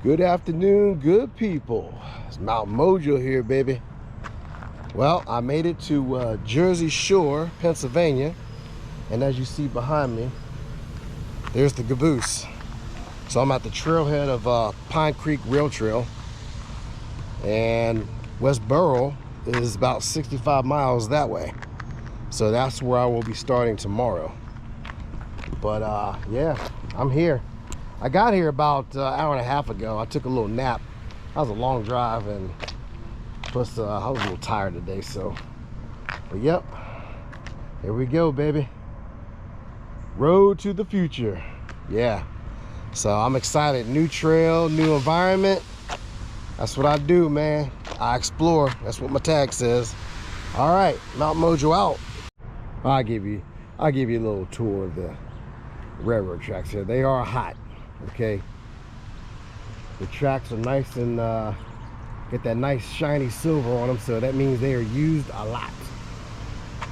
Good afternoon, good people. It's Mount Mojo here, baby. Well, I made it to Jersey Shore, Pennsylvania. And as you see behind me, there's the caboose. So I'm at the trailhead of Pine Creek Rail Trail. And Westboro is about 65 miles that way. So that's where I will be starting tomorrow. But yeah, I'm here. I got here about an hour and a half ago. I took a little nap. That was a long drive, and plus I was a little tired today, so. But yep, here we go, baby. Road to the future. Yeah, so I'm excited. New trail, new environment. That's what I do, man. I explore. That's what my tag says. All right, Mount Mojo out. I'll give you a little tour of the railroad tracks here. They are hot. Okay, the tracks are nice and get that nice shiny silver on them, so that means they are used a lot.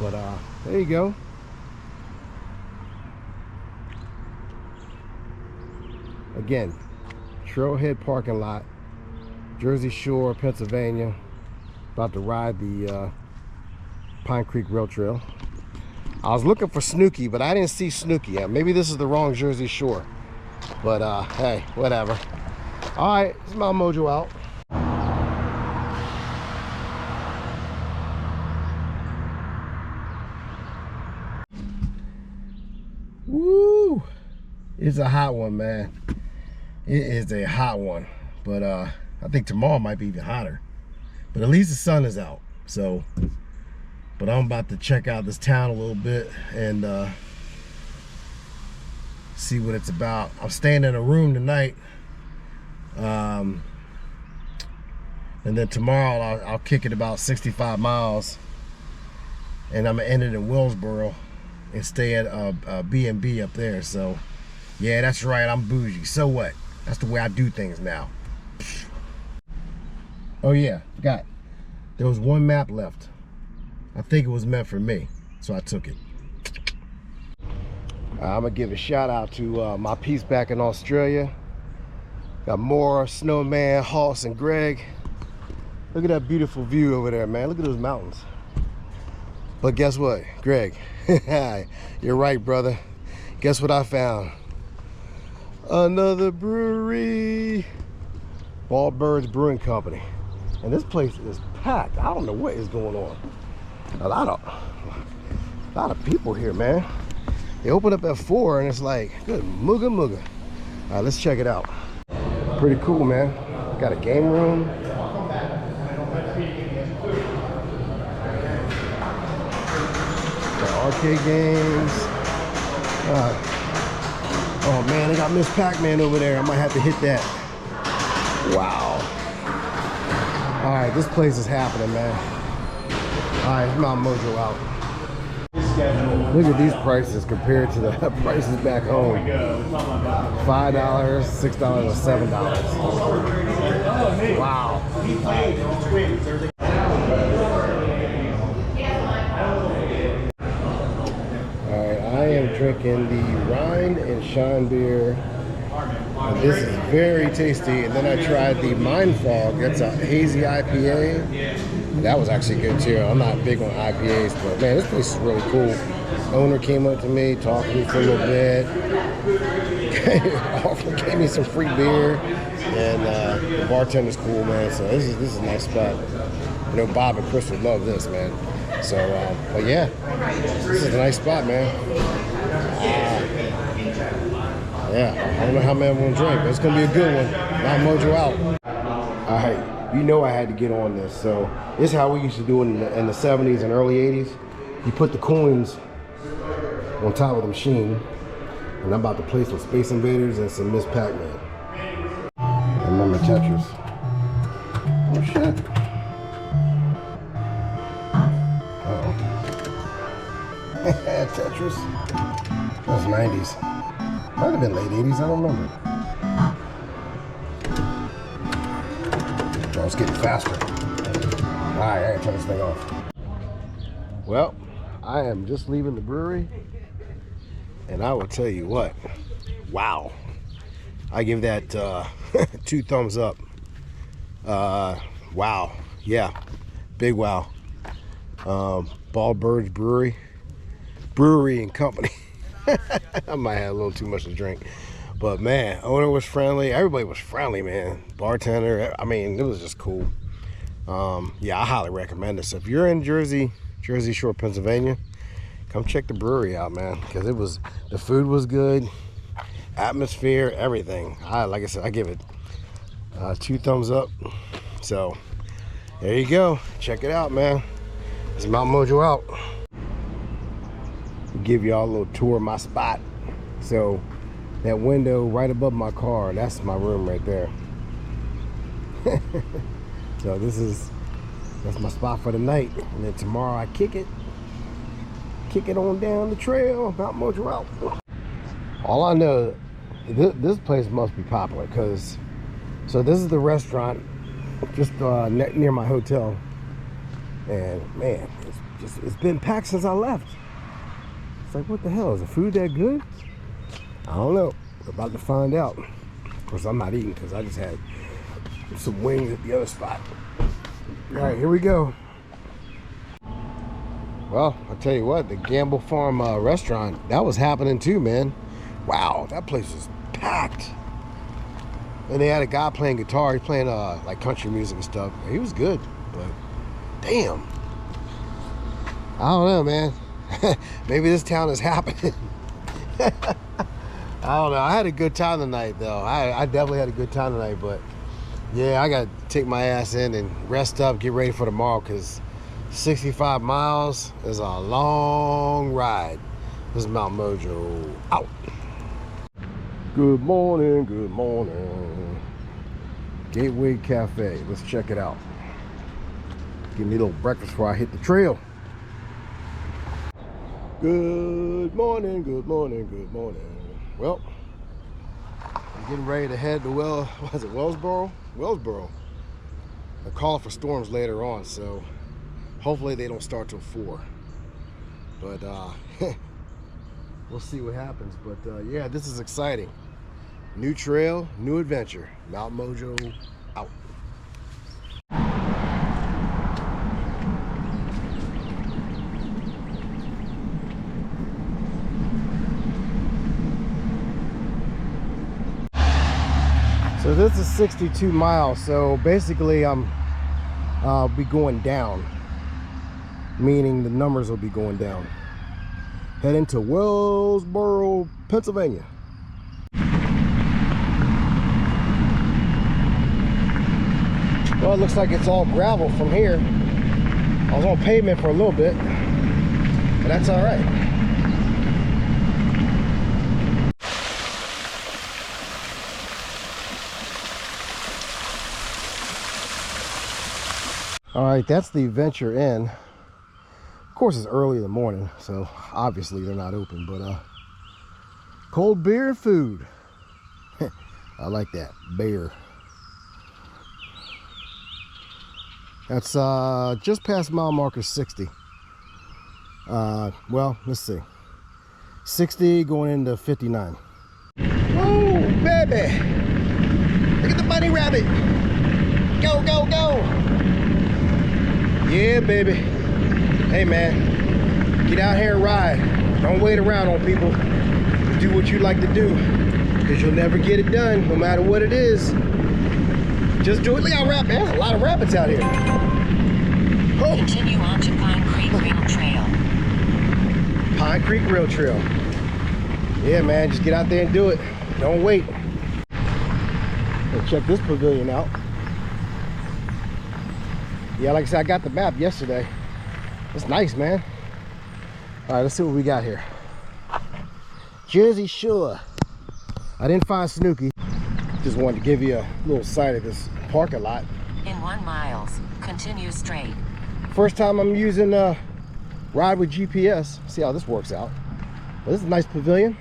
But there you go. Again, trailhead parking lot, Jersey Shore, Pennsylvania. About to ride the Pine Creek Rail Trail. I was looking for Snooki, but I didn't see Snooki. Maybe this is the wrong Jersey Shore. But hey, whatever. All right, it's Mount Mojo out. Woo! It's a hot one, man. It is a hot one. But I think tomorrow might be even hotter. But at least the sun is out. So, but I'm about to check out this town a little bit and see what it's about. I'm staying in a room tonight, and then tomorrow I'll kick it about 65 miles, and I'm gonna end it in Willsboro and stay at a B&B up there. So yeah, that's right, I'm bougie. So what? That's the way I do things now. Oh yeah, forgot. There was one map left. I think it was meant for me, so I took it. I'm gonna give a shout out to my peeps back in Australia. Got more Snowman, Hoss, and Greg. Look at that beautiful view over there, man. Look at those mountains. But guess what, Greg? You're right, brother. Guess what I found? Another brewery. Bald Birds Brewing Company. And this place is packed. I don't know what is going on. A lot of people here, man. They open up at 4 and it's like, good mooga mooga. All right, let's check it out. Pretty cool, man. Got a game room. Got arcade games. Oh man, they got Miss Pac-Man over there. I might have to hit that. Wow. All right, this place is happening, man. All right, it's Mount Mojo out. Look at these prices compared to the prices back home. $5, $6, or $7. Wow. All right, I am drinking the Rhine and Shine beer. And this is very tasty. And then I tried the Mind Fog. That's a hazy IPA. That was actually good too. I'm not big on IPAs, but man, this place is really cool. Owner came up to me, talked to me for a little bit, gave me some free beer, and the bartender's cool, man. So this is a nice spot. You know, Bob and Chris would love this, man. So, but yeah, this is a nice spot, man. Yeah, I don't know how many I'm gonna drink, but it's gonna be a good one. Mount Mojo out. All right. You know I had to get on this. So this is how we used to do it in the 70s and early 80s. You put the coins on top of the machine, and I'm about to play some Space Invaders and some Miss Pac-Man. I remember Tetris. Oh shit. Uh-oh. Tetris. That was 90s. Might have been late 80s, I don't remember. Oh, it's getting faster. All right, I gotta turn this thing off. Well, I am just leaving the brewery, and I will tell you what, wow. I give that 2 thumbs up. Wow, yeah, big wow. Bald Birds Brewery and Company. I might have a little too much to drink, but man, owner was friendly. Everybody was friendly, man. Bartender, I mean, it was just cool. Yeah, I highly recommend this. If you're in Jersey Shore, Pennsylvania, come check the brewery out, man, because the food was good, atmosphere, everything. Like I said, I give it 2 thumbs up. So there you go, check it out, man. It's Mount Mojo out. I'll give y'all a little tour of my spot. So that window right above my car, that's my room right there. So that's my spot for the night, and then tomorrow I kick it on down the trail, Mount Mojo out. All I know, this place must be popular, because so this is the restaurant just near my hotel, and man, it's been packed since I left. It's like, what the hell, is the food that good? I don't know, we're about to find out. Of course, I'm not eating because I just had some wings at the other spot. All right, here we go. Well, I'll tell you what, the Gamble Farm restaurant, that was happening too, man. Wow, that place was packed. And they had a guy playing guitar. He's playing like country music and stuff. He was good, but damn. I don't know, man. Maybe this town is happening. I don't know. I had a good time tonight, though. I definitely had a good time tonight, but yeah, I got to take my ass in and rest up, get ready for tomorrow, because 65 miles is a long ride. This is Mount Mojo out. Good morning, good morning. Gateway Cafe, let's check it out. Give me a little breakfast before I hit the trail. Good morning, good morning, good morning. Well, I'm getting ready to head to Wellsboro? Wellsboro. They're calling for storms later on, so hopefully they don't start till 4. But we'll see what happens. But yeah, this is exciting. New trail, new adventure. Mount Mojo out. So this is 62 miles. So basically I'll be going down, meaning the numbers will be going down. Heading to Wellsboro, Pennsylvania. Well, it looks like it's all gravel from here. I was on pavement for a little bit, but that's all right. All right, that's the Venture Inn. Of course, it's early in the morning, so obviously they're not open, but cold beer and food. I like that, beer. That's just past mile marker 60. Well, let's see. 60 going into 59. Whoa, baby! Look at the bunny rabbit! Go, go, go! Yeah, baby. Hey, man, get out here and ride. Don't wait around on people. Do what you like to do, because you'll never get it done, no matter what it is. Just do it. Look how rabbit. There's a lot of rabbits out here. Oh. Continue on to Pine Creek Rail Trail. Pine Creek Rail Trail. Yeah, man, just get out there and do it. Don't wait. Let's check this pavilion out. Yeah, like I said, I got the map yesterday. It's nice, man. All right, let's see what we got here. Jersey Shore. I didn't find Snooki. Just wanted to give you a little sight of this parking lot. In 1 mile, continue straight. First time I'm using Ride with GPS. See how this works out. Well, this is a nice pavilion.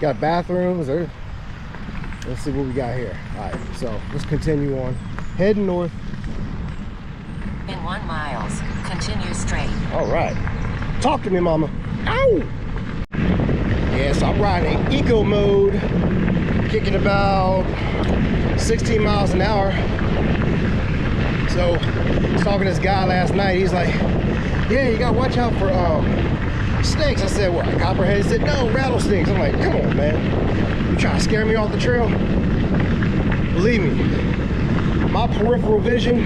Got bathrooms. Let's see what we got here. All right, so let's continue on. Heading north. In 1 mile, continue straight. All right. Talk to me, mama. Ow! Yeah, so I'm riding eco mode, kicking about 16 miles an hour. So I was talking to this guy last night. He's like, yeah, you gotta watch out for snakes. I said, what, copperhead? He said, no, rattlesnakes. I'm like, come on, man. You trying to scare me off the trail? Believe me, my peripheral vision,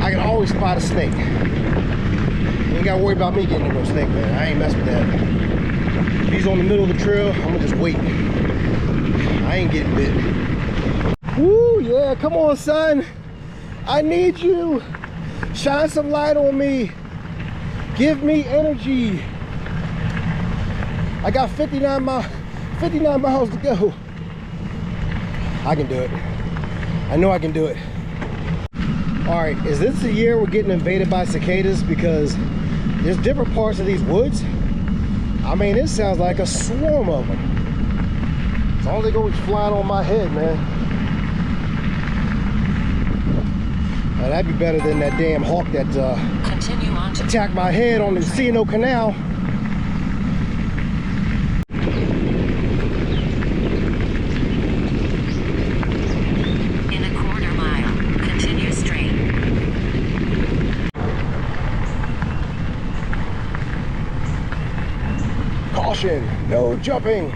I can always spot a snake. You ain't gotta worry about me getting into a snake, man. I ain't messing with that. If he's on the middle of the trail, I'm gonna just wait. I ain't getting bit. Woo, yeah, come on, son. I need you. Shine some light on me. Give me energy. I got 59 miles to go. I can do it. I know I can do it. All right, is this the year we're getting invaded by cicadas? Because there's different parts of these woods. I mean, it sounds like a swarm of them. As long as they go flying on my head, man. Now, that'd be better than that damn hawk that attacked my head on the C&O Canal. In a quarter mile, continue straight. Caution, no jumping.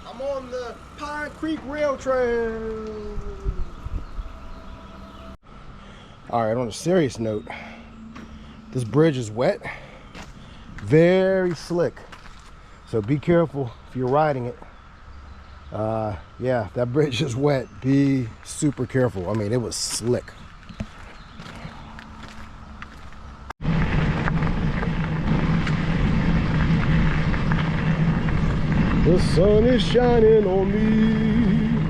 I'm on the Pine Creek Rail Trail. All right, on a serious note, this bridge is wet, very slick. So be careful if you're riding it. Yeah, that bridge is wet. Be super careful. I mean, it was slick. The sun is shining on me.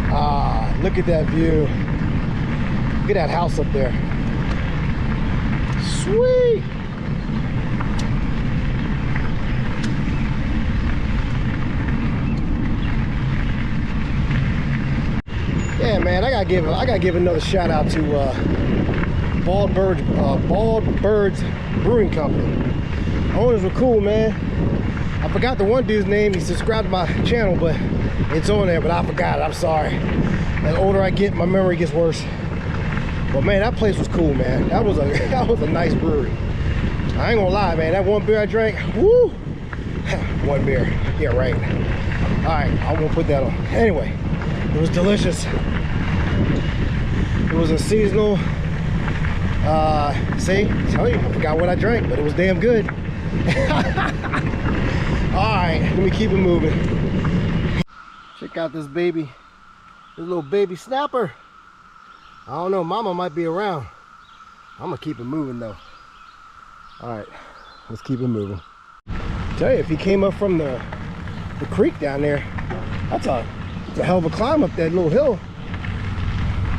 Ah, look at that view. Look at that house up there. Sweet. Yeah, man, I gotta give another shout out to Bald Birds Brewing Company. Owners were cool, man. I forgot the one dude's name. He subscribed to my channel, but it's on there, but I forgot it. I'm sorry. The older I get, my memory gets worse. But man, that place was cool, man. That was a nice brewery. I ain't gonna lie, man. That one beer I drank, woo! One beer. Yeah, right. All right, I won't put that on. Anyway, it was delicious. It was a seasonal. See, tell you, I forgot what I drank, but it was damn good. All right, let me keep it moving. Check out this baby, this little baby snapper. I don't know, mama might be around. I'm gonna keep it moving though. All right, let's keep it moving. Tell you, if he came up from the creek down there, that's a hell of a climb up that little hill.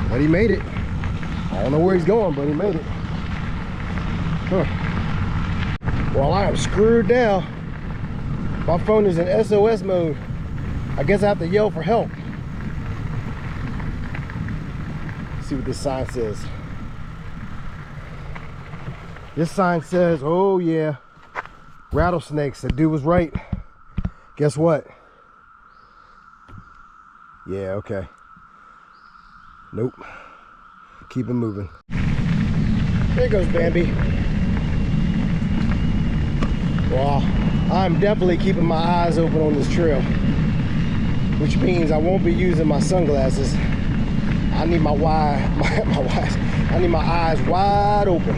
But he made it. I don't know where he's going, but he made it. Huh. Well, I am screwed now. My phone is in SOS mode. I guess I have to yell for help. Let's see what this sign says. This sign says, oh yeah, rattlesnakes. That dude was right. Guess what? Yeah, okay. Nope. Keep it moving. There goes Bambi. Well, I'm definitely keeping my eyes open on this trail, which means I won't be using my sunglasses. I need my I need my eyes wide open.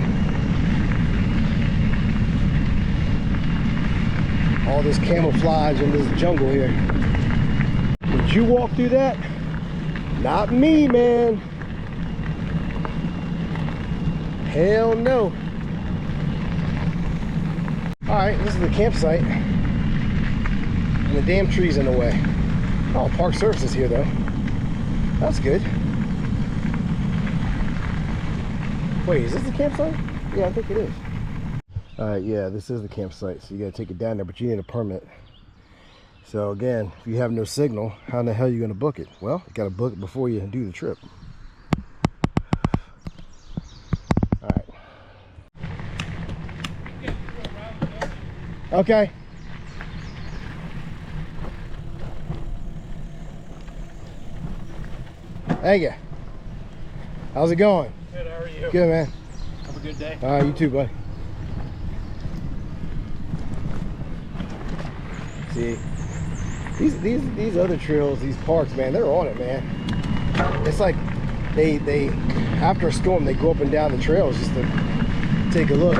All this camouflage in this jungle here. Would you walk through that? Not me, man. Hell no. All right, this is the campsite. And the damn tree's in the way. Oh, park services here though. That's good. Wait, is this the campsite? Yeah, I think it is. All right, yeah, this is the campsite. So you gotta take it down there, but you need a permit. So again, if you have no signal, how in the hell are you gonna book it? Well, you gotta book it before you do the trip. All right. Okay. Thank you. How's it going? Good, how are you? Good, man. Have a good day. All right, you too, buddy. See, these other trails, these parks, man, they're on it, man. It's like they after a storm, they go up and down the trails just to take a look.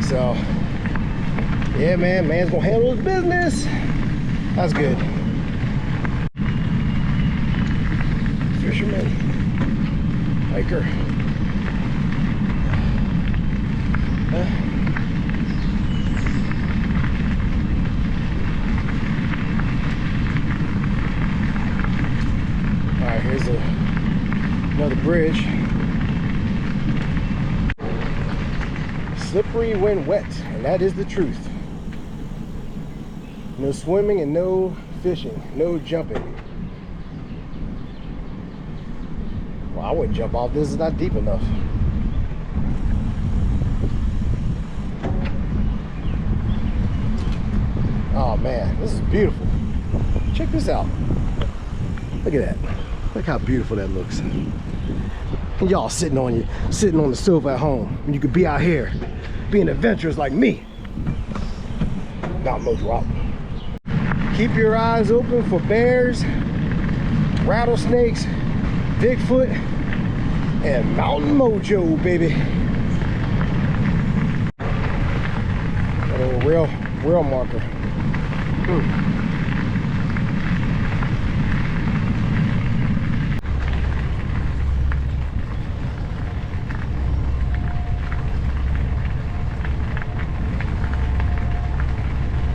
So, yeah, man, man's gonna handle his business. That's good. Fisherman, hiker. All right, here's another bridge. Slippery when wet, and that is the truth. No swimming and no fishing, no jumping. Well, I wouldn't jump off. This is not deep enough. Oh man, this is beautiful. Check this out. Look at that. Look how beautiful that looks. Y'all sitting on the sofa at home when you could be out here being adventurous like me. Mount Mojo out. Keep your eyes open for bears, rattlesnakes, Bigfoot, and Mountain Mojo, baby. Got a little rail marker.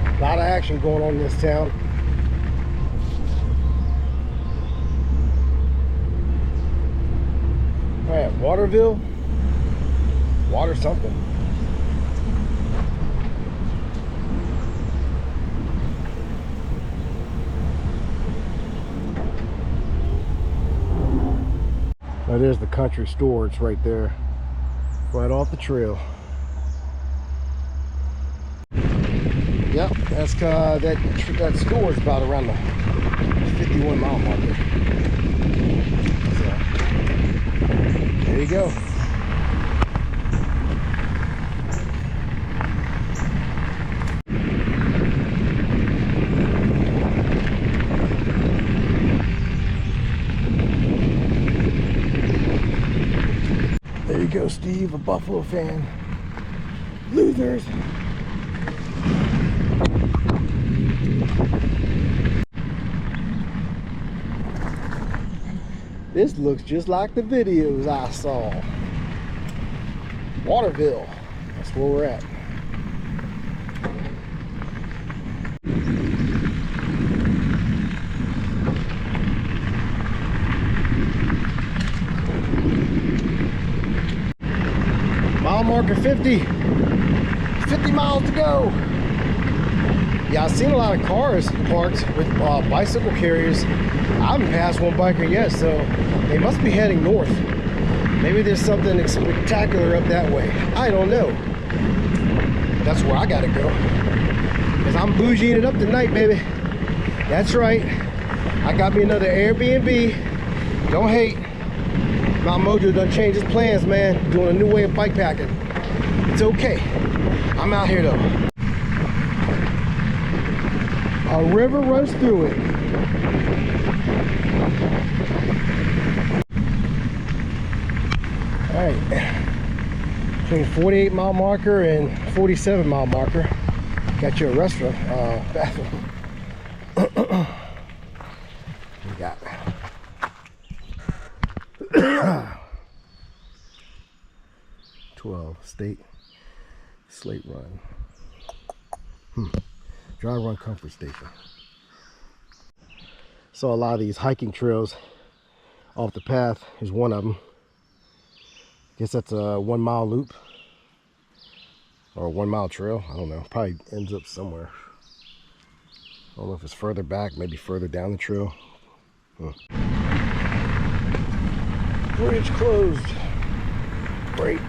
A lot of action going on in this town. All right, Waterville, water something. Now there's the country store. It's right there, right off the trail. Yep, that's that store is about around the 51 mile marker. So, there you go. There you go, Steve, a Buffalo fan. Losers. This looks just like the videos I saw. Waterville, that's where we're at. Mile marker 50. 50 miles to go. Yeah, I've seen a lot of cars parked with bicycle carriers. I haven't passed one biker yet, so they must be heading north. Maybe there's something spectacular up that way. I don't know. That's where I gotta go. Because I'm bougieing it up tonight, baby. That's right. I got me another Airbnb. Don't hate. Mount Mojo done changed his plans, man. Doing a new way of bike packing. It's okay. I'm out here though. A river runs through it. All right, between 48 mile marker and 47 mile marker, got you a restaurant, bathroom. We got 12, State Slate Run. Dry Run Comfort Station. Saw a lot of these hiking trails off the path. Here's one of them. Guess that's a 1 mile loop or a 1 mile trail. I don't know. Probably ends up somewhere. I don't know if it's further back, maybe further down the trail. Bridge closed. Great.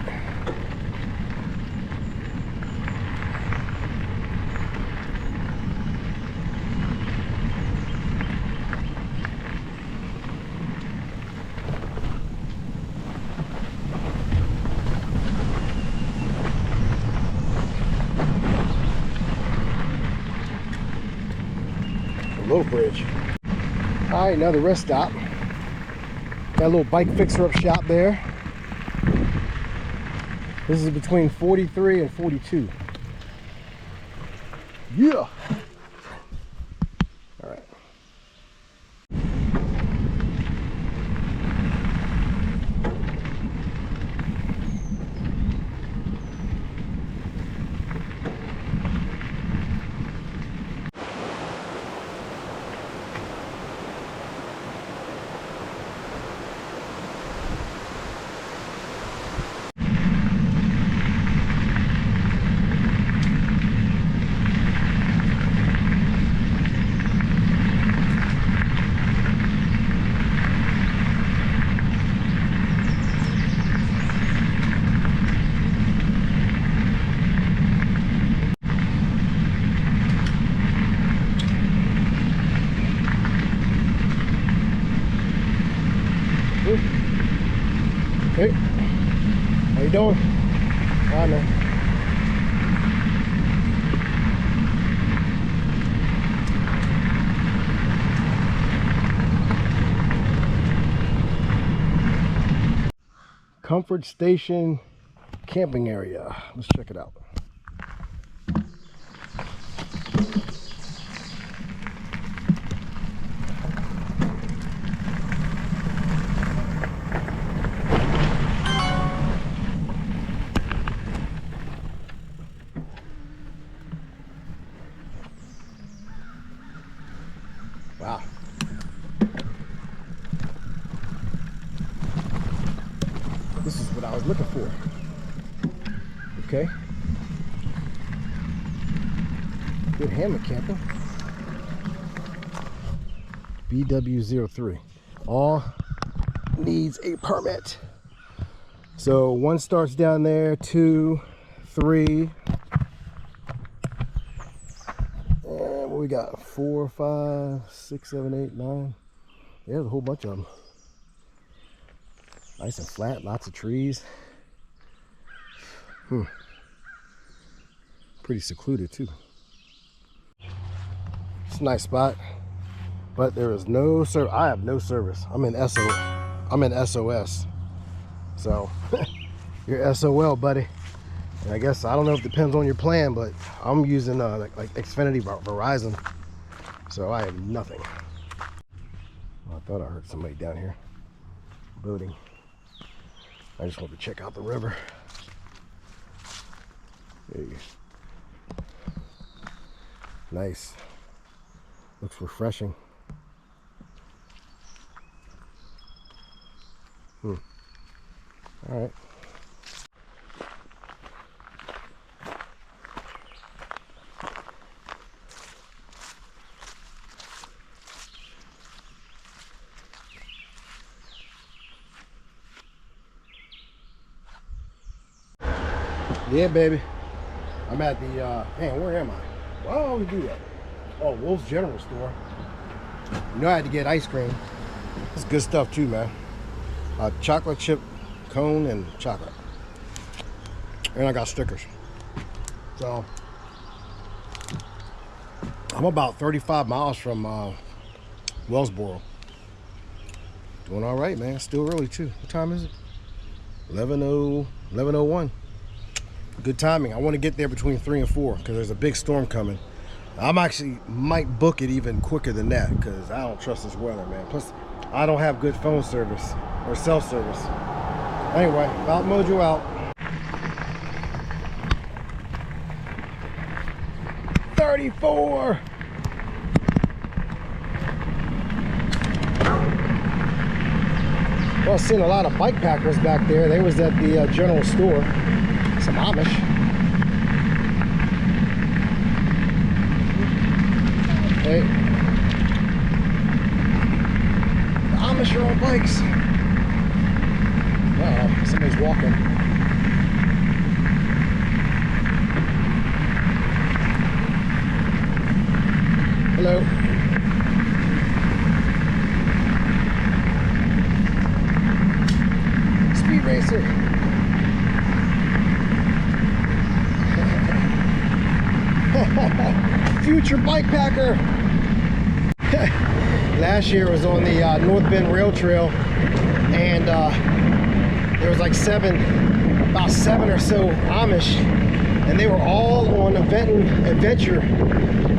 Little bridge. All right, another rest stop. Got a little bike fixer-up shop there. This is between 43 and 42. Yeah. All right. Hey, how you doing? Hi, man. Comfort Station camping area. Let's check it out. Wow. This is what I was looking for. Okay. Good hammock camper. BW03. All needs a permit. So 1 starts down there, 2, 3. And what we got? 4, 5, 6, 7, 8, 9. Yeah, there's a whole bunch of them. Nice and flat, lots of trees. Pretty secluded too. It's a nice spot, but there is no service. I have no service. I'm in SOS. So you're SOL, buddy. And I guess I don't know if it depends on your plan, but I'm using like Xfinity, Verizon. So I have nothing. Well, I thought I heard somebody down here boating. I just want to check out the river. There you go. Nice. Looks refreshing. All right. Yeah, baby. I'm at the, man, where am I? Why do I always do that? Oh, Wolf's General Store. You know I had to get ice cream. It's good stuff too, man. Chocolate chip cone and chocolate. And I got stickers. So, I'm about 35 miles from Wellsboro. Doing all right, man. Still early too. What time is it? 11:01. Good timing. I want to get there between 3 and 4 because there's a big storm coming. I'm actually might book it even quicker than that because I don't trust this weather, man. Plus, I don't have good phone service or cell service. Anyway, Mountain Mojo out. 34. Well, I've seen a lot of bike packers back there. They was at the general store. Some Amish. Hey. The Amish are on bikes. Uh-oh, somebody's walking. Hello. Speed racer. Future bike packer. Last year was on the North Bend Rail Trail, and there was like about seven or so Amish, and they were all on adventure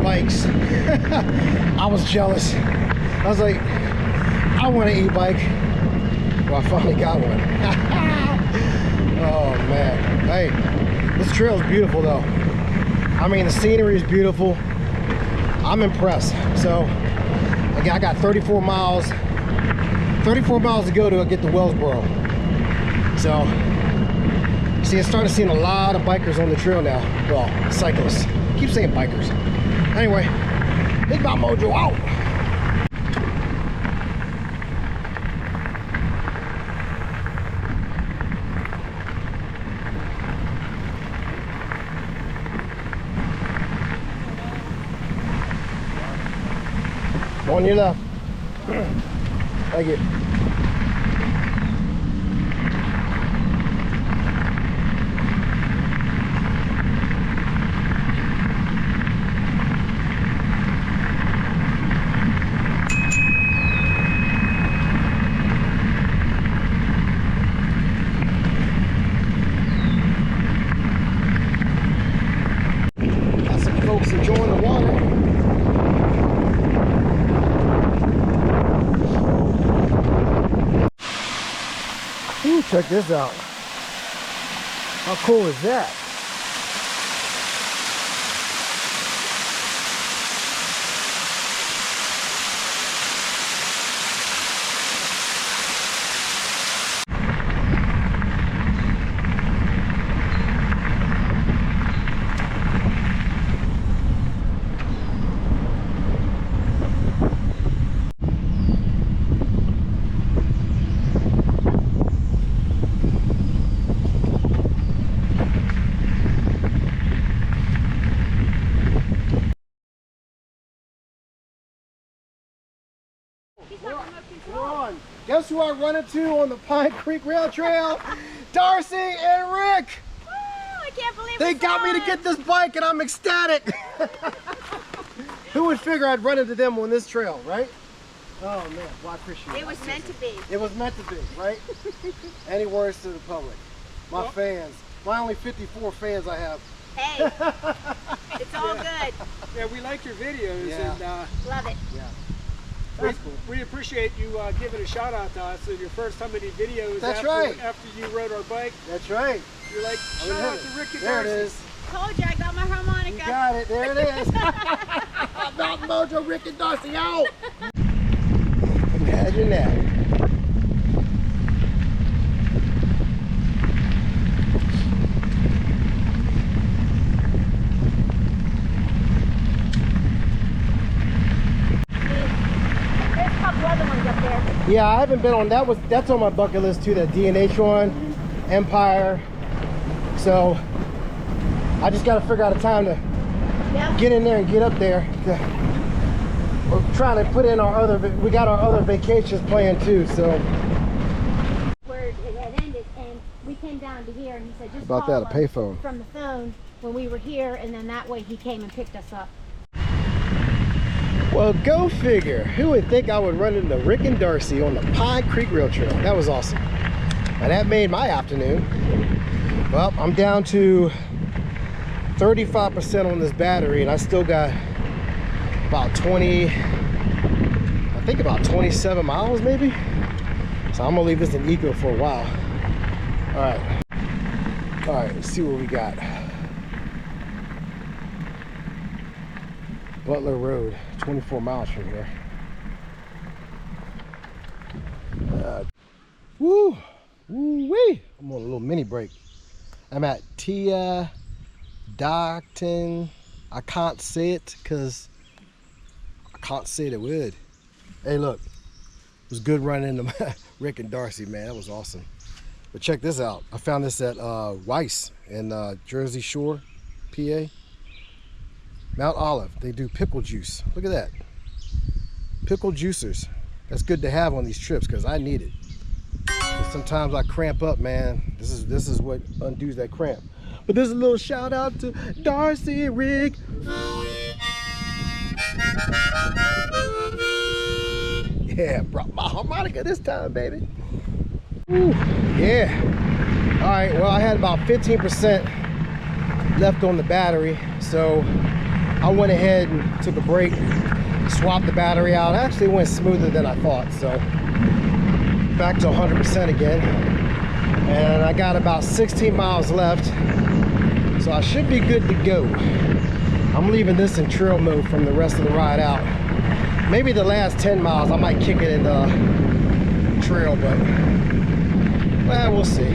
bikes. I was jealous. I was like, I want an e-bike. Well, I finally got one. Oh man. Hey, this trail is beautiful though. I mean, the scenery is beautiful. I'm impressed. So I got 34 miles to go to get to Wellsboro. So see, I'm starting to see a lot of bikers on the trail now. Well, cyclists. I keep saying bikers. Anyway, Big Mount Mojo out. On your left. Thank you. Got some folks enjoying the water. Ooh, check this out. How cool is that? We're on. Guess who I run into on the Pine Creek Rail Trail? Darcy and Rick. Oh, I can't believe They got me to get this bike and I'm ecstatic. Who would figure I'd run into them on this trail, right? Oh man, well I appreciate it. It was meant to be. It was meant to be, right? Any words to the public? My fans. My only 54 fans I have. Hey, it's all good. Yeah, we like your videos, Yeah. and Love it. Yeah. we, That's cool. we appreciate you giving a shout out to us in your first how many videos That's after, right. after you rode our bike. That's right. You're like, I'm shout in out heaven. to Rick and There it Darcy. is. Told you I got my harmonica. You got it. There it is. Mountain Mojo, Rick and Darcy out. Imagine that. There's a couple other ones up there. Yeah, I haven't been on that's on my bucket list too, that D&H one, Empire. So I just gotta figure out a time to Yep. get in there and get up there. We're trying to put in we got our other vacations planned too, so. Where it had ended, and we came down to here, and he said, just About call that, a us payphone. from the phone when we were here, and then that way he came and picked us up. Well, go figure. Who would think I would run into Rick and Darcy on the Pine Creek Rail Trail? That was awesome. And that made my afternoon. Well, I'm down to 35% on this battery, and I still got about 27 miles maybe. So I'm gonna leave this in eco for a while. All right, let's see what we got. Butler Road, 24 miles from here. Woo! Woo-wee! I'm on a little mini break. I'm at Tia Docton. I can't say it because I can't say the word. Hey, look. It was good running into Rick and Darcy, man. That was awesome. But check this out. I found this at Weiss in Jersey Shore, PA. Mount Olive. They do pickle juice. Look at that. Pickle juicers. That's good to have on these trips because I need it. Sometimes I cramp up, man. This is what undoes that cramp. But there's a little shout out to Darcy and Rick. Yeah, brought my harmonica this time, baby. Ooh, yeah. All right, well, I had about 15% left on the battery, so I went ahead and took a break, swapped the battery out. Actually, it went smoother than I thought, so back to 100% again. And I got about 16 miles left, so I should be good to go. I'm leaving this in trail mode from the rest of the ride out. Maybe the last 10 miles I might kick it in the trail, but well, we'll see.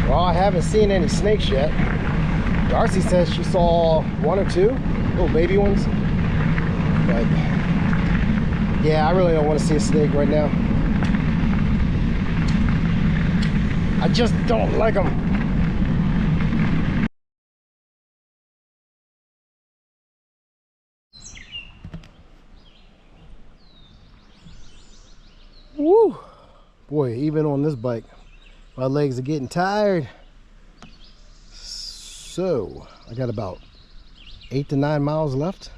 Well, I haven't seen any snakes yet. Darcy says she saw one or two little baby ones, but yeah, I really don't want to see a snake right now. I just don't like them. Woo! Boy, even on this bike, my legs are getting tired. So, I got about 8 to 9 miles left.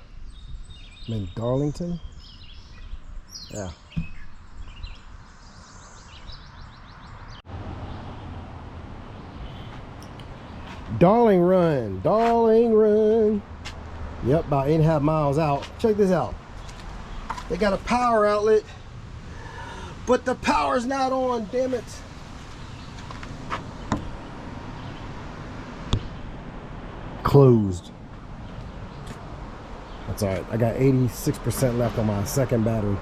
I'm in Darlington. Yeah. Darling Run, Darling Run. Yep, about 8.5 miles out. Check this out. They got a power outlet, but the power's not on, damn it. Closed. That's all right. I got 86% left on my second battery.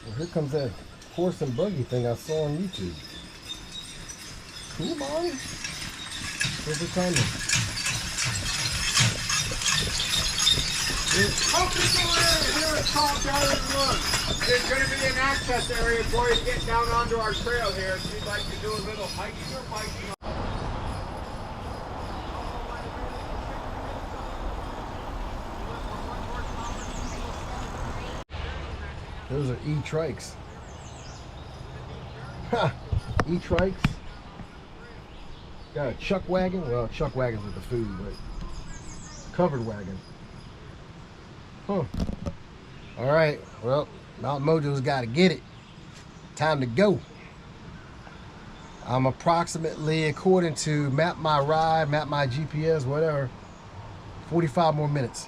Well, here comes that horse and buggy thing I saw on YouTube. Come on. Where's the timer? Here at Top Darling Run. There's going to be an access area for you to get down onto our trail here if you'd like to do a little hiking or biking. Those are e-trikes. Ha! E-trikes. Got a chuck wagon. Well, chuck wagons with the food, but covered wagon. Huh. All right. Well, Mountain Mojo's got to get it. Time to go. I'm approximately, according to Map My Ride, Map My GPS, whatever, 45 more minutes.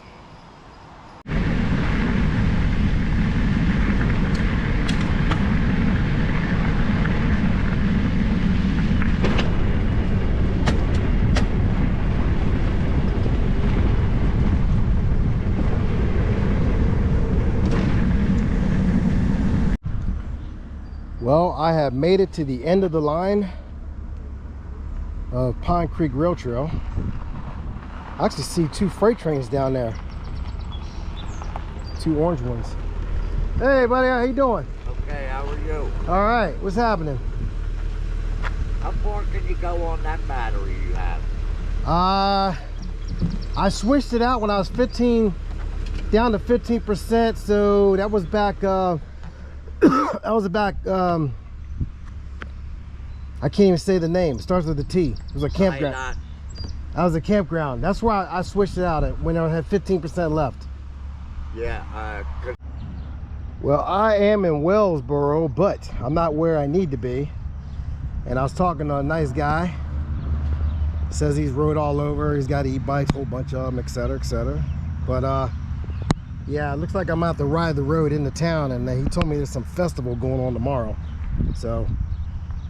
Well, I have made it to the end of the line of Pine Creek Rail Trail. I actually see 2 freight trains down there. 2 orange ones. Hey buddy, how you doing? Okay, how are you? All right, what's happening? How far can you go on that battery you have? I switched it out when I was 15, down to 15%, so that was back, that was back, I can't even say the name. It starts with a T. It was a campground. That was a campground. That's why I switched it out when I had 15% left. Yeah, Well, I am in Wellsboro, but I'm not where I need to be. And I was talking to a nice guy. Says he's rode all over. He's got e-bikes, a whole bunch of them, etc., etc. But yeah, it looks like I'm out to ride the road into town, and he told me there's some festival going on tomorrow. So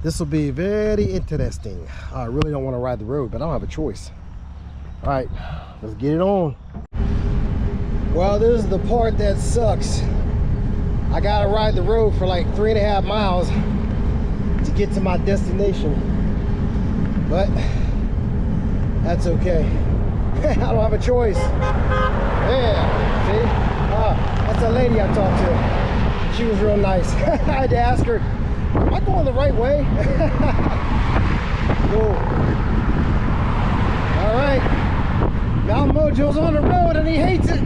This will be very interesting. I really don't want to ride the road, but I don't have a choice. All right, let's get it on. Well, this is the part that sucks. I gotta ride the road for like 3.5 miles to get to my destination, but that's okay. I don't have a choice. Yeah, see? That's a lady I talked to. She was real nice. I had to ask her, am I going the right way? Cool. All right. Mountain Mojo's on the road and he hates it.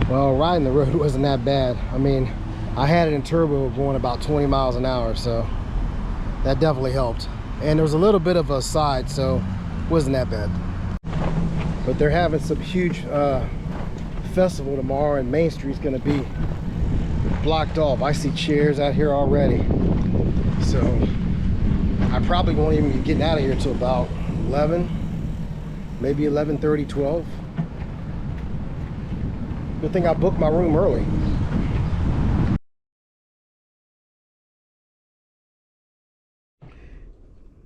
Well, riding the road wasn't that bad. I mean, I had it in turbo going about 20 miles an hour, so that definitely helped. And there was a little bit of a side, so it wasn't that bad. But they're having some huge festival tomorrow, and Main Street's gonna be blocked off. I see chairs out here already. So I probably won't even be getting out of here until about 11, maybe 11:30, 12. Good thing I booked my room early.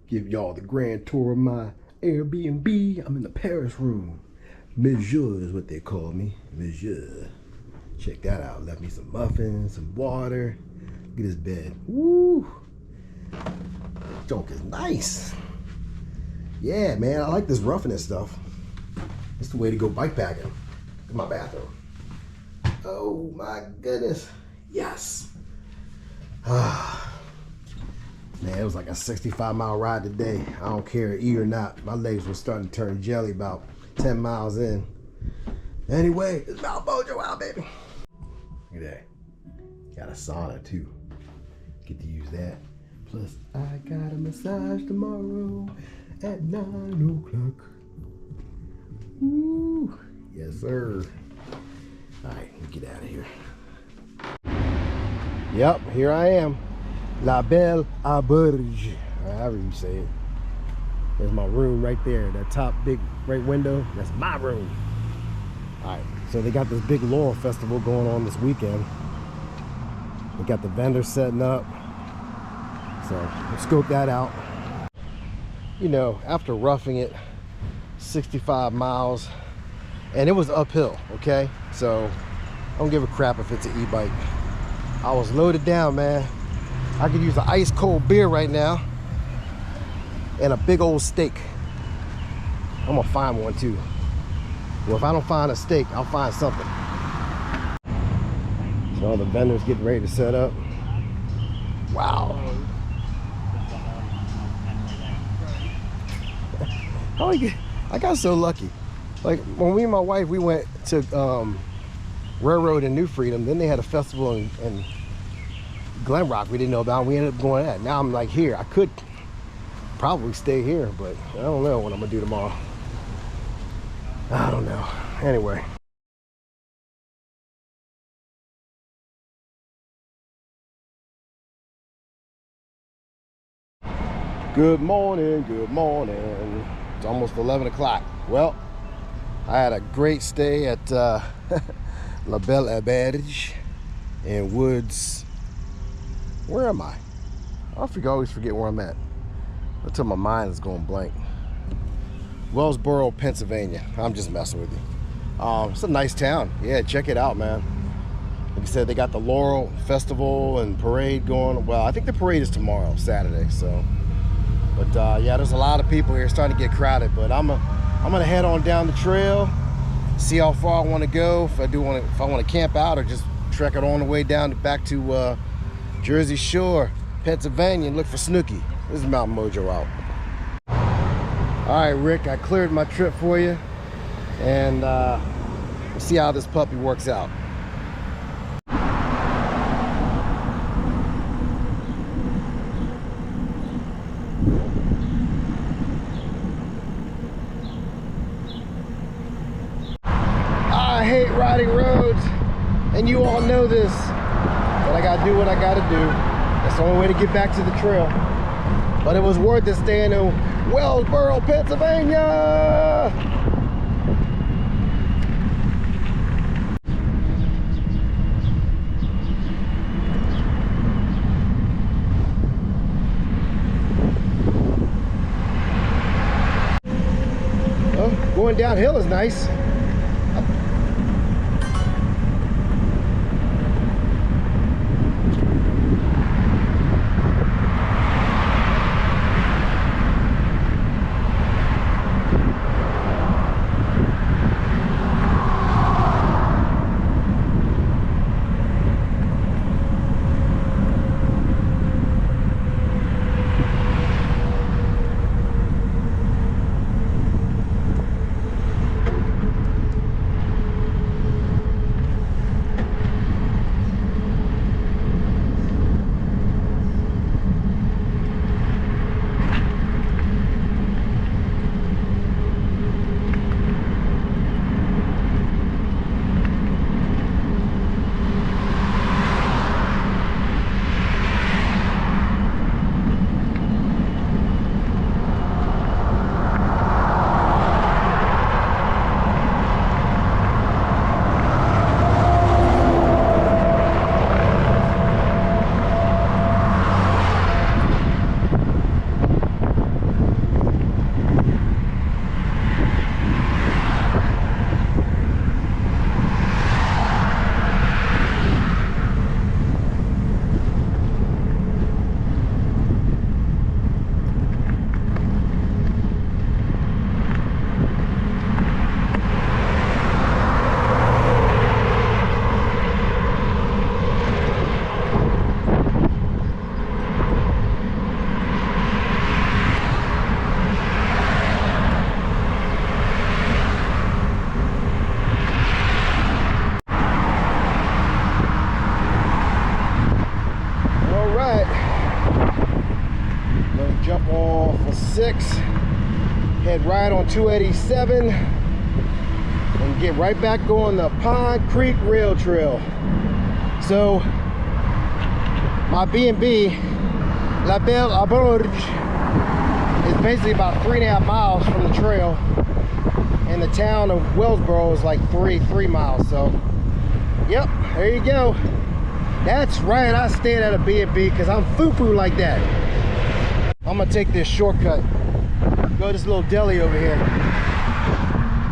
Give y'all the grand tour of my Airbnb. I'm in the Paris room. Monsieur is what they call me. Monsieur. Check that out. Left me some muffins, some water. Look at this bed. Woo! Junk is nice. Yeah, man, I like this roughness stuff. It's the way to go bikepacking. Look at my bathroom. Oh my goodness. Yes. Man, it was like a 65-mile ride today. I don't care, eat or not. My legs were starting to turn jelly about 10 miles in. Anyway, it's Mount Mojo out, baby. Look at that. Got a sauna too. Get to use that. Plus, I got a massage tomorrow at 9 o'clock. Woo. Yes, sir. All right, let me get out of here. Yep, here I am. La Belle Auberge, however you say it. There's my room right there. That top big right window, that's my room. All right, so they got this big Laurel Festival going on this weekend. They got the vendors setting up. So we'll scope that out. You know, after roughing it 65 miles, and it was uphill, okay? So I don't give a crap if it's an e-bike. I was loaded down, man. I could use an ice cold beer right now and a big old steak. I'm gonna find one too. Well, if I don't find a steak, I'll find something. So all the vendors getting ready to set up. Wow. I got so lucky. Like when me and my wife, we went to Railroad in New Freedom, then they had a festival in Glen Rock we didn't know about. We ended up going to that. Now I'm like here. I could probably stay here, but I don't know what I'm gonna do tomorrow. I don't know. Anyway. Good morning, good morning. It's almost 11 o'clock. Well, I had a great stay at La Belle Auberge in Woods. Where am I? I always forget where I'm at until my mind is going blank. Wellsboro, Pennsylvania. I'm just messing with you. It's a nice town. Yeah, check it out, man. Like I said, they got the Laurel Festival and parade going. Well, I think the parade is tomorrow, Saturday. So, but yeah, there's a lot of people here. It's starting to get crowded. But I'm gonna head on down the trail, see how far I want to go. If I want to camp out or just trek it on the way down back to Jersey Shore, Pennsylvania, and look for Snooki. This is Mountain Mojo out. All right, Rick, I cleared my trip for you, and we'll see how this puppy works out. I hate riding roads, and you all know this, but I gotta do what I gotta do. That's the only way to get back to the trail. But it was worth it staying in Wellsboro, Pennsylvania. going downhill is nice. Head right on 287 and get right back on the Pond Creek Rail Trail. So my B&B, La Belle Auberge, is basically about 3.5 miles from the trail, and the town of Wellsboro is like three miles. So yep, there you go. That's right, I stayed at a B&B because I'm foo-foo like that. I'm gonna take this shortcut. Go to this little deli over here.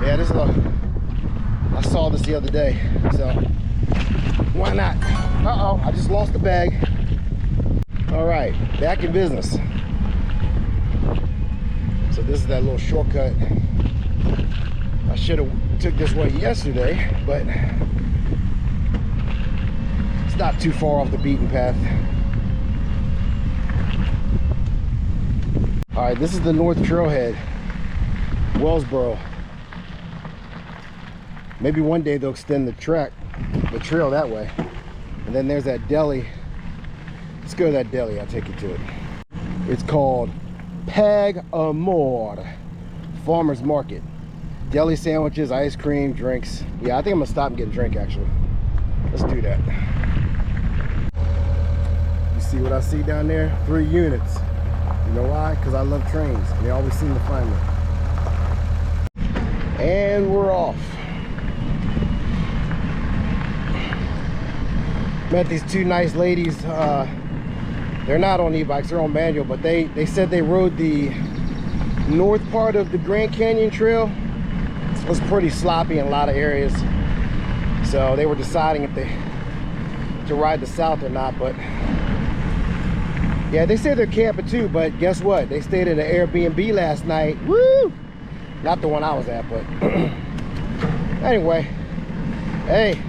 Yeah, this is I saw this the other day, so why not? Uh-oh, I just lost the bag. All right, back in business. So this is that little shortcut. I should have took this way yesterday, but it's not too far off the beaten path. All right, this is the North Trailhead, Wellsboro. Maybe one day they'll extend the trail that way. And then there's that deli. Let's go to that deli, I'll take you to it. It's called Pag Amor Farmer's Market. Deli sandwiches, ice cream, drinks. Yeah, I think I'm gonna stop and get a drink actually. Let's do that. You see what I see down there? 3 units. You know why? Because I love trains and they always seem to find me. And we're off. Met these 2 nice ladies. They're not on e-bikes, they're on manual, but they said they rode the north part of the Grand Canyon Trail. It was pretty sloppy in a lot of areas. So they were deciding if to ride the south or not, but yeah, they say they're camping too, but guess what? They stayed at an Airbnb last night. Woo! Not the one I was at, but anyway, hey,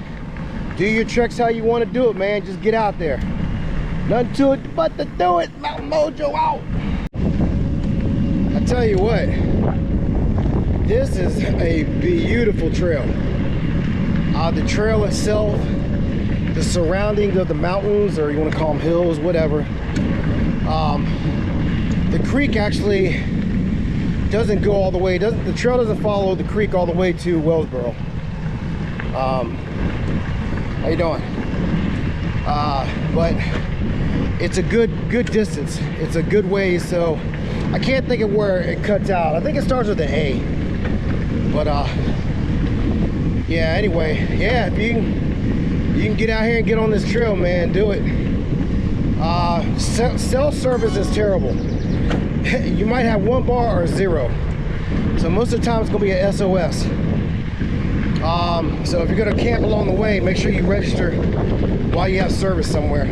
do your treks how you want to do it, man. Just get out there. Nothing to it but to do it. Mountain Mojo out. I tell you what, this is a beautiful trail. The trail itself, the surroundings of the mountains, or you want to call them hills, whatever. The creek actually doesn't go all the way. The trail doesn't follow the creek all the way to Wellsboro. How you doing? But it's a good distance. It's a good way. So I can't think of where it cuts out. I think it starts with an A. But yeah. Anyway, yeah. If you can get out here and get on this trail, man, do it. Cell service is terrible. You might have 1 bar or 0. So most of the time it's gonna be a SOS. So if you're gonna camp along the way, make sure you register while you have service somewhere.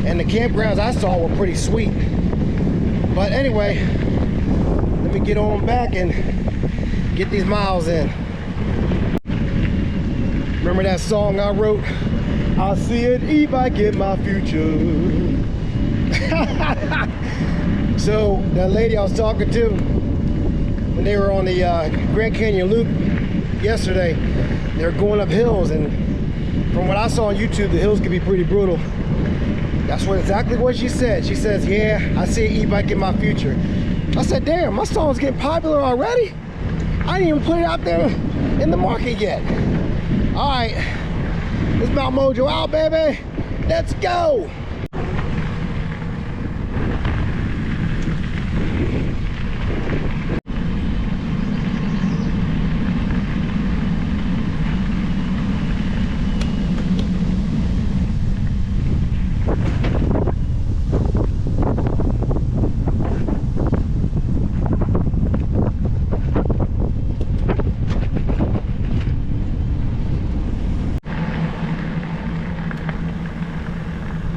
And the campgrounds I saw were pretty sweet. But anyway, let me get on back and get these miles in. Remember that song I wrote? I see an e-bike in my future. So that lady I was talking to, when they were on the Grand Canyon Loop yesterday, they were going up hills, and from what I saw on YouTube, the hills can be pretty brutal. That's exactly what she said. She says, yeah, I see an e-bike in my future. I said, damn, my song's getting popular already? I didn't even put it out there in the market yet. All right, it's Mount Mojo out, baby. Let's go.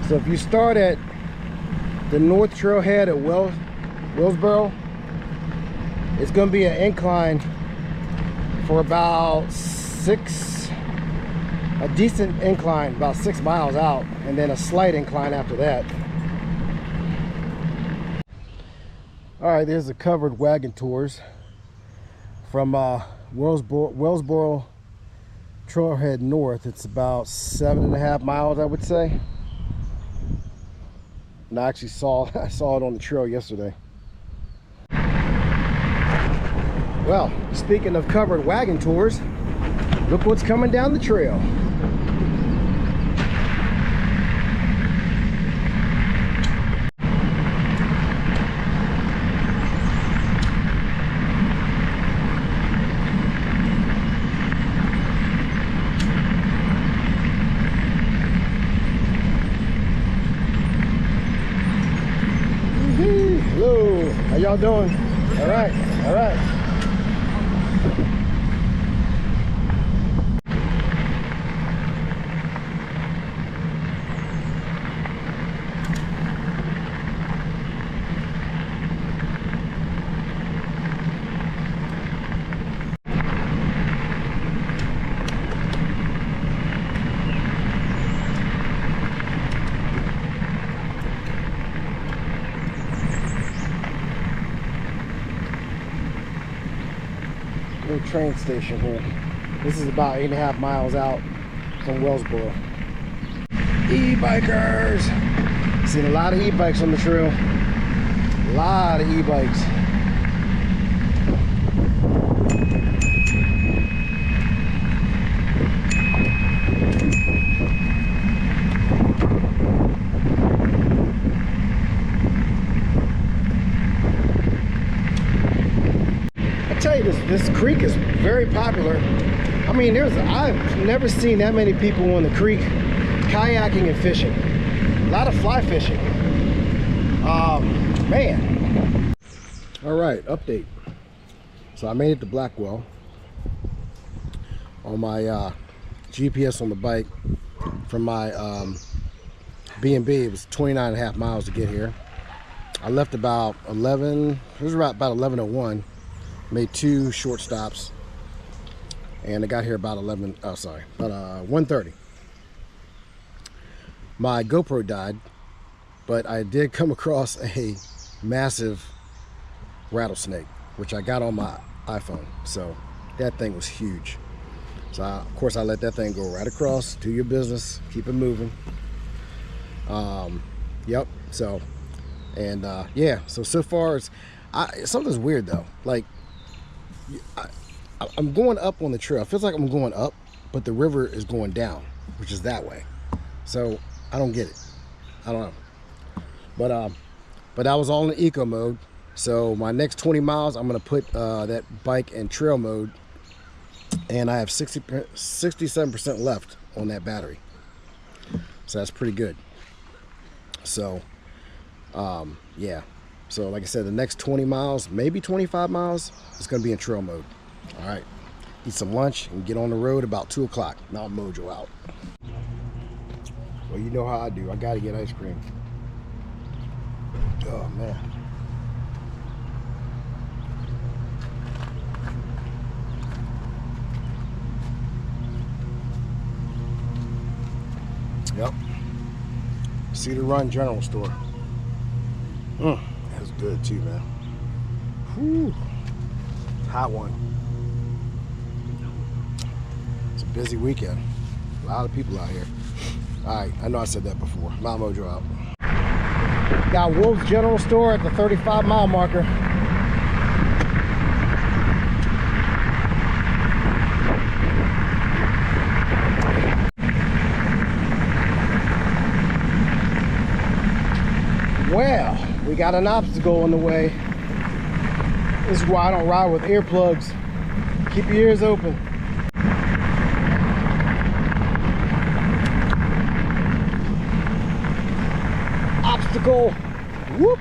So if you start at the North Trailhead at Willsboro, it's going to be an incline for about a decent incline, about 6 miles out, and then a slight incline after that. All right, there's the covered wagon tours from Willsboro Trailhead North. It's about 7.5 miles, I would say. And I actually saw it on the trail yesterday. Well, speaking of covered wagon tours, look what's coming down the trail. Hello, how y'all doing? All right, all right. Little train station here. This is about 8.5 miles out from Willsboro. E-bikers! Seen a lot of e-bikes on the trail. A lot of e-bikes. I tell you, this creek is very popular. I mean, I've never seen that many people on the creek kayaking and fishing. A lot of fly fishing. Man. All right, update. So I made it to Blackwell on my GPS on the bike from my B&B. It was 29.5 miles to get here. I left about 11. It was about 11:01. Made 2 short stops, and I got here about 1:30. My GoPro died, but I did come across a massive rattlesnake, which I got on my iPhone. So that thing was huge. So of course I let that thing go right across. Do your business, keep it moving. Yep. So, and yeah. So far something's weird though. Like, I'm going up on the trail. It feels like I'm going up, but the river is going down, which is that way. So I don't get it. I don't know. But I was all in eco mode. So my next 20 miles, I'm gonna put that bike in trail mode, and I have 67% left on that battery. So that's pretty good. So yeah. So like I said, the next 20 miles, maybe 25 miles, it's gonna be in trail mode. All right, eat some lunch and get on the road about 2 o'clock. Mount Mojo out. Well, you know how I do. I gotta get ice cream. Oh man. Yep. Cedar Run General Store. That's good too, man. Whew. Hot one. It's a busy weekend. A lot of people out here. Alright, I know I said that before. Mount Mojo out. Got Wolf's General Store at the 35-mile marker. Well, we got an obstacle in the way. This is why I don't ride with earplugs. Keep your ears open. Obstacle. Whoop.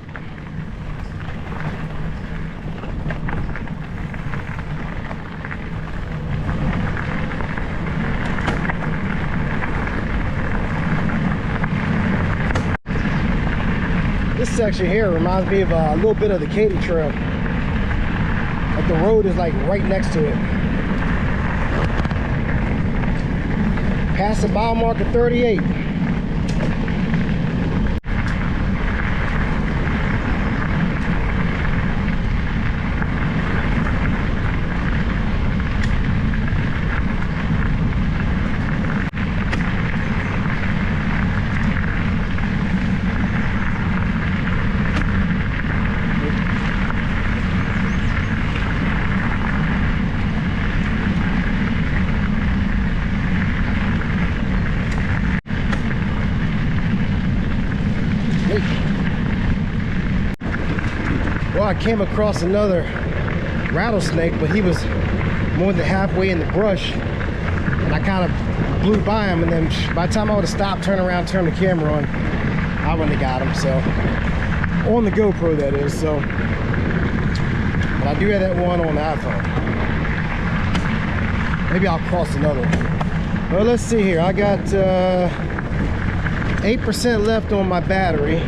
This section here reminds me of a little bit of the Katy Trail. Like the road is like right next to it. Past the mile marker 38. Well, I came across another rattlesnake, but he was more than halfway in the brush, and I kind of blew by him, and then by the time I would have stopped, turn around, turn the camera on, I wouldn't have got him. So on the GoPro, that is. So, but I do have that one on the iPhone. Maybe I'll cross another one. Well, let's see here. I got 8% left on my battery.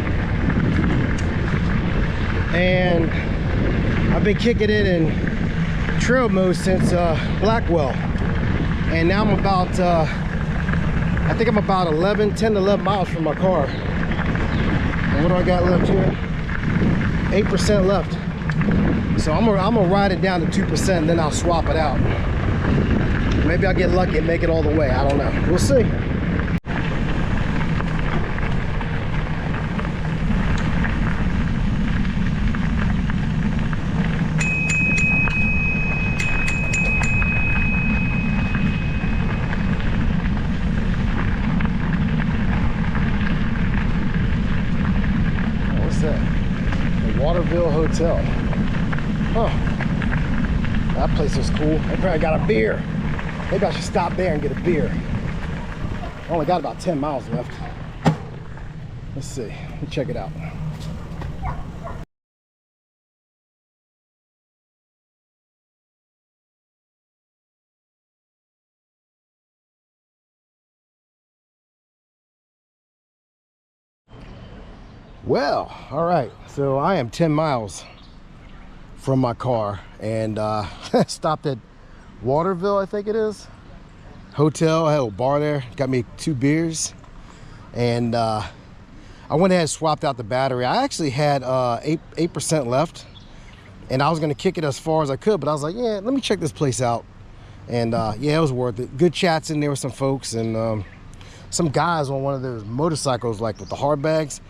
And I've been kicking it in trail mode since Blackwell, and now I'm about I think I'm about 10 to 11 miles from my car. And what do I got left here? 8% left. So I'm gonna ride it down to 2%, and then I'll swap it out. Maybe I'll get lucky and make it all the way. I don't know. We'll see. Waterville Hotel. Huh. That place was cool. They probably got a beer. Maybe I should stop there and get a beer. I only got about 10 miles left. Let's see. Let me check it out. Well, all right, so I am 10 miles from my car, and stopped at Waterville, I think it is, hotel. I had a bar there, got me 2 beers, and I went ahead and swapped out the battery. I actually had 8% left, and I was gonna kick it as far as I could, but I was like, yeah, let me check this place out. And yeah, it was worth it. Good chats in there with some folks, and some guys on one of those motorcycles, like with the hard bags.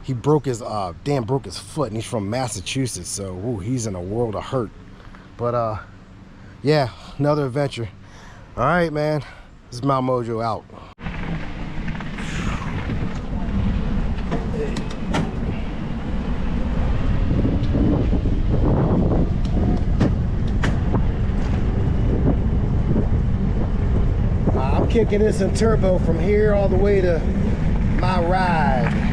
He broke his broke his foot, and he's from Massachusetts, so ooh, he's in a world of hurt. But yeah, another adventure. All right, man, this is Mount Mojo out. I'm kicking this in turbo from here all the way to my ride.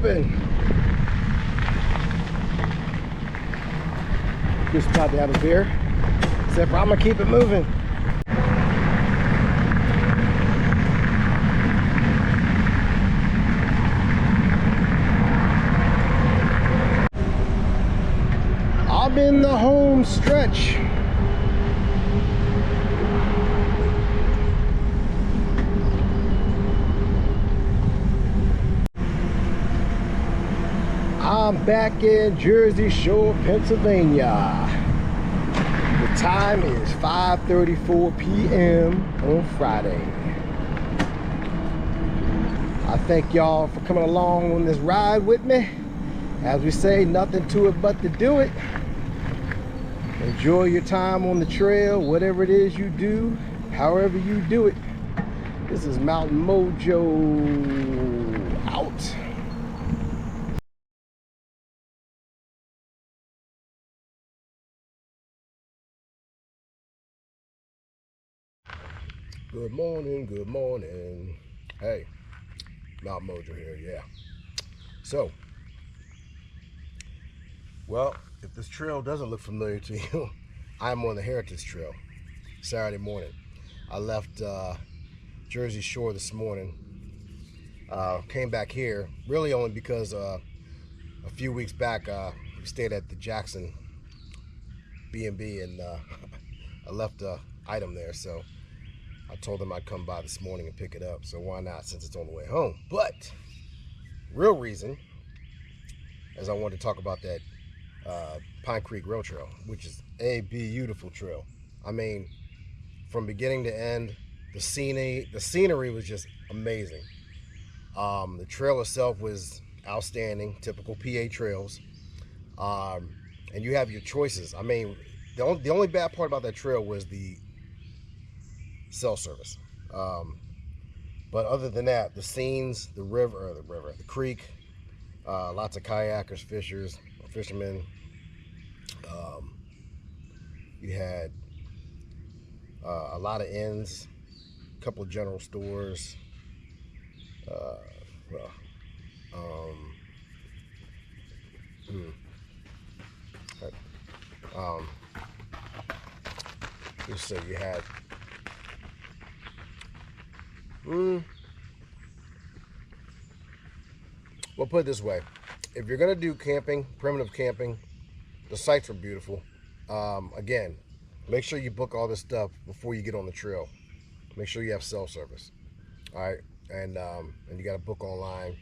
moving. Just about to have a beer, except I'm gonna keep it moving. I'm in the home stretch. I'm back in Jersey Shore, Pennsylvania. The time is 5:34 p.m. on Friday. I thank y'all for coming along on this ride with me. As we say, nothing to it but to do it. Enjoy your time on the trail, whatever it is you do, however you do it. This is Mountain Mojo out. Good morning, good morning. Hey, Mountain Mojo here, yeah. So, well, if this trail doesn't look familiar to you, I'm on the Heritage Trail, Saturday morning. I left Jersey Shore this morning, came back here, really only because a few weeks back we stayed at the Jackson B&B and I left an item there, so I told them I'd come by this morning and pick it up, so why not since it's on the way home. But real reason is I wanted to talk about that Pine Creek Rail Trail, which is a beautiful trail. I mean, from beginning to end, the scenery was just amazing. The trail itself was outstanding, typical PA trails, and you have your choices. I mean, the only bad part about that trail was the cell service, but other than that, the scenes, the creek, lots of kayakers, fishermen. You had a lot of inns, a couple of general stores, let's say you had well, put it this way, if you're gonna do camping, primitive camping, the sites are beautiful. Again, make sure you book all this stuff before you get on the trail. Make sure you have cell service. All right, and you got to book online.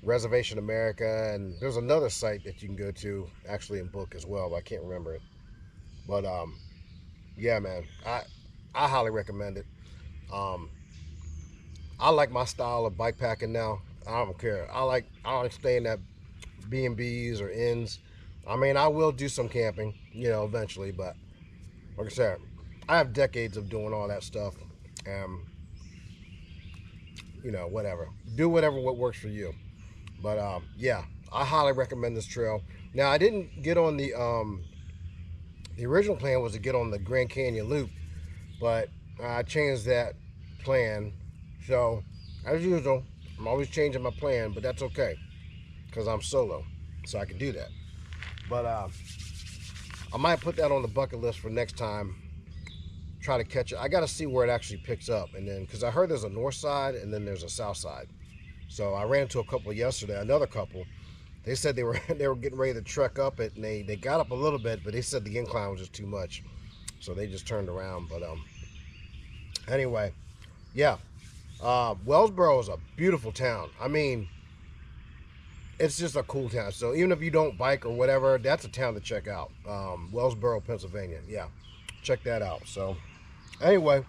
Reservation America, and there's another site that you can go to actually and book as well, but I can't remember it. But yeah, man, I highly recommend it. I like my style of bike packing now. I don't care. I don't stay in that B&Bs or inns. I mean, I will do some camping, eventually, but like I said, I have decades of doing all that stuff, and whatever. Do what works for you. But yeah, I highly recommend this trail. Now, I didn't get on the original plan was to get on the Grand Canyon Loop, but I changed that plan. So, as usual, I'm always changing my plan, but that's okay, because I'm solo, so I can do that. But I might put that on the bucket list for next time. Try to catch it. I got to see where it actually picks up, and then because I heard there's a north side and then there's a south side. So I ran into a couple yesterday. Another couple. They said they were getting ready to trek up it, and they got up a little bit, but they said the incline was just too much, so they just turned around. But anyway, yeah. Wellsboro is a beautiful town. I mean, it's just a cool town. So even if you don't bike or whatever, that's a town to check out. Wellsboro, Pennsylvania. Yeah, check that out. So anyway,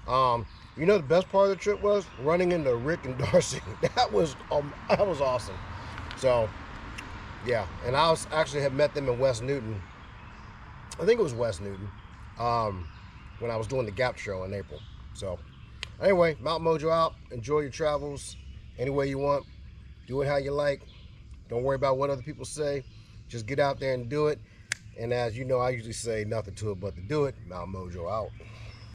the best part of the trip was running into Rick and Darcy. That was awesome. So yeah, and I actually had met them in West Newton. I think it was West Newton, when I was doing the Gap Trail in April. So anyway, Mountain Mojo out. Enjoy your travels any way you want. Do it how you like. Don't worry about what other people say. Just get out there and do it. And as you know, I usually say nothing to it but to do it. Mountain Mojo out.